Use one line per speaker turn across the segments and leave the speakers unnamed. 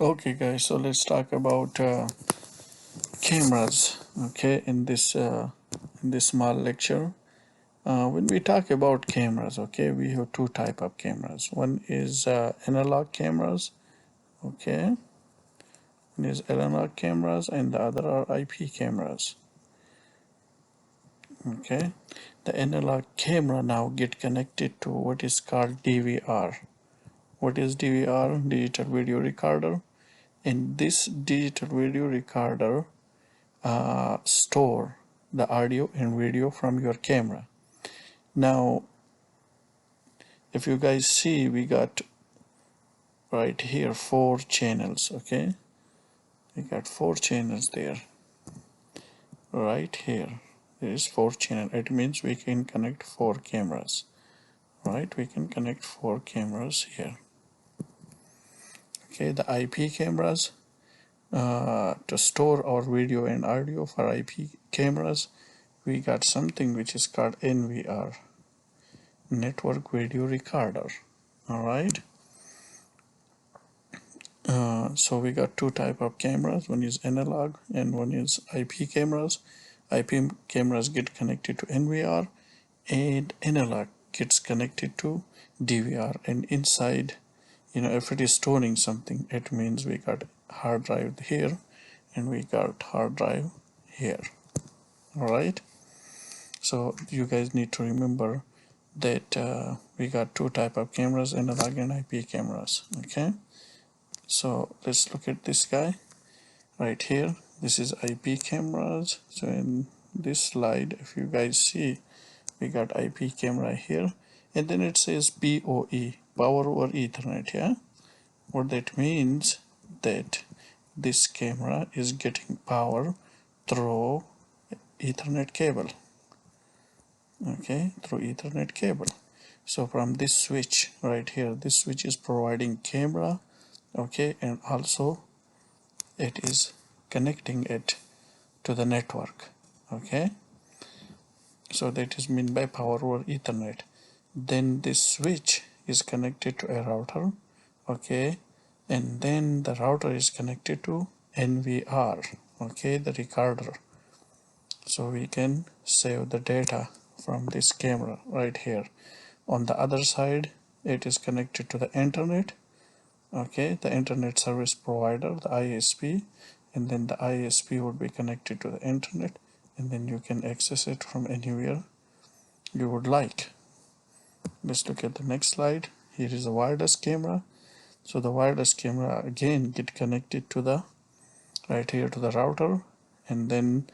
Okay guys, so let's talk about cameras. Okay, in this small lecture, when we talk about cameras, okay, we have two type of cameras. One is analog cameras. Okay, one is analog cameras and the other are IP cameras. Okay, the analog camera now get connected to what is called DVR. What is DVR? Digital video recorder. And this digital video recorder store the audio and video from your camera. Now, if you guys see, we got right here 4 channels. Okay, we got 4 channels there. Right here, there is 4 channel. It means we can connect 4 cameras. Right, we can connect 4 cameras here. Okay, the IP cameras. To store our video and audio for IP cameras, we got something which is called NVR, Network Video Recorder. All right. So we got two type of cameras. One is analog and one is IP cameras. IP cameras get connected to NVR, and analog gets connected to DVR. And inside, if it is storing something, it means we got hard drive here and we got hard drive here. All right, so you guys need to remember that we got two type of cameras, analog and IP cameras. Okay, so let's look at this guy right here. This is IP cameras. So in this slide, if you guys see, we got IP camera here, and then it says PoE, power over Ethernet. Yeah, what that means, that this camera is getting power through Ethernet cable. Okay, through Ethernet cable. So from this switch right here, this switch is providing camera. Okay, and also it is connecting it to the network. Okay, so that is meant by power over Ethernet. Then this switch is connected to a router. Okay, and then the router is connected to NVR. Okay, the recorder. So we can save the data from this camera right here. On the other side, it is connected to the internet. Okay, the internet service provider, the ISP, and then the ISP would be connected to the internet, and then you can access it from anywhere you would like. Let's look at the next slide. Here is a wireless camera. So the wireless camera again get connected to the right here to the router, and then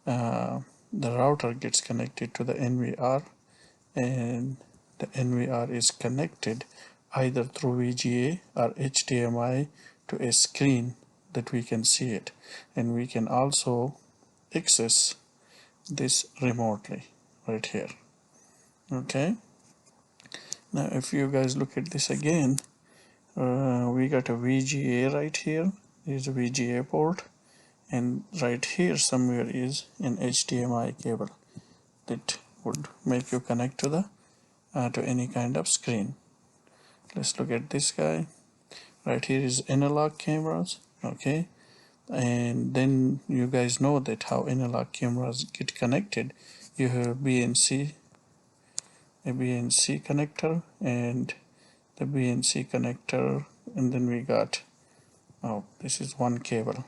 the router gets connected to the NVR, and the NVR is connected either through VGA or HDMI to a screen that we can see it, and we can also access this remotely right here. Okay, now if you guys look at this again, we got a VGA right here. Is a VGA port, and right here somewhere is an HDMI cable that would make you connect to the to any kind of screen. Let's look at this guy. Right here is analog cameras. Okay, and then you guys know that how analog cameras get connected. You have BNC, a BNC connector, and the BNC connector, and then we got, oh, this is one cable,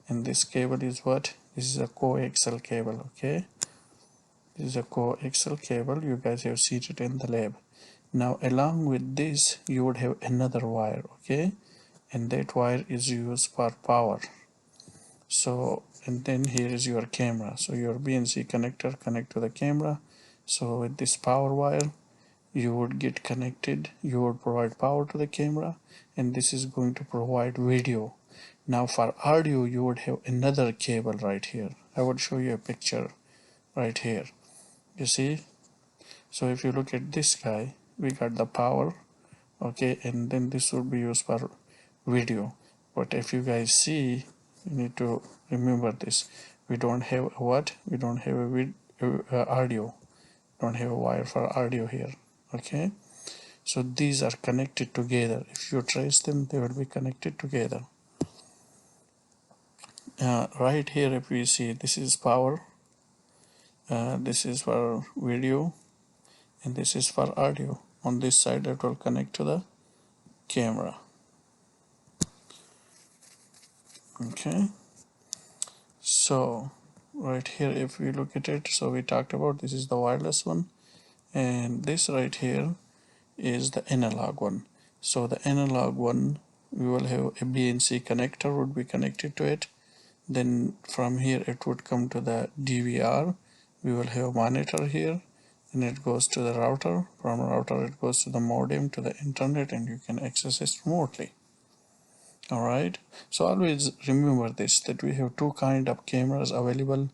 and this cable is what? This is a coaxial cable. Okay, this is a coaxial cable. You guys have seen it in the lab. Now along with this you would have another wire. Okay, and that wire is used for power. So, and then here is your camera. So your BNC connector connect to the camera. So with this power wire you would get connected, you would provide power to the camera, and this is going to provide video. Now for audio you would have another cable right here. I would show you a picture right here. You see, so if you look at this guy, we got the power. Okay, and then this would be used for video. But if you guys see, you need to remember this, we don't have a what, we don't have a audio, don't have a wire for audio here. Okay, So these are connected together. If you trace them, they will be connected together. Right here, if we see, this is power, this is for video, and this is for audio. On this side, it will connect to the camera. Okay, so right here, if we look at it, so we talked about this is the wireless one, and this right here is the analog one. So the analog one, we will have a BNC connector would be connected to it. Then from here it would come to the DVR. We will have monitor here, and it goes to the router. From router it goes to the modem, to the internet, and you can access it remotely. Alright, so always remember this, that we have two kind of cameras available.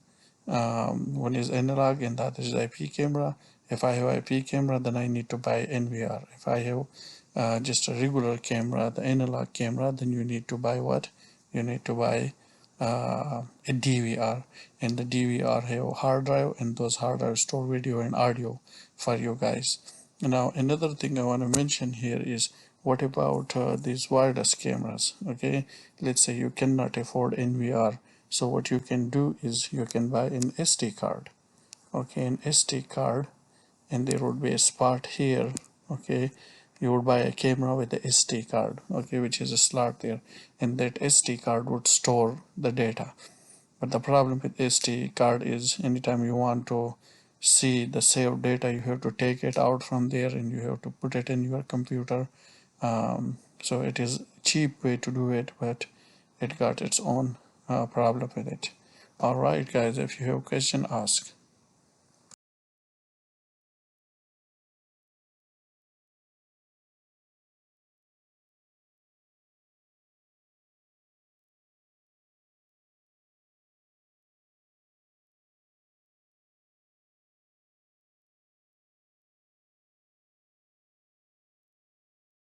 One is analog and the other is IP camera. If I have IP camera, then I need to buy NVR. If I have just a regular camera, the analog camera, then you need to buy what? You need to buy a DVR, and the DVR have hard drive, and those hard drive store video and audio for you guys. Now another thing I want to mention here is, what about these wireless cameras? Okay, let's say you cannot afford NVR, so what you can do is you can buy an SD card. Okay, an SD card, and there would be a spot here. Okay, you would buy a camera with the SD card, okay, which is a slot there, and that SD card would store the data. But the problem with SD card is, anytime you want to see the saved data, you have to take it out from there and you have to put it in your computer. So it is cheap way to do it, but it got its own problem with it. All right, guys, if you have a question, ask.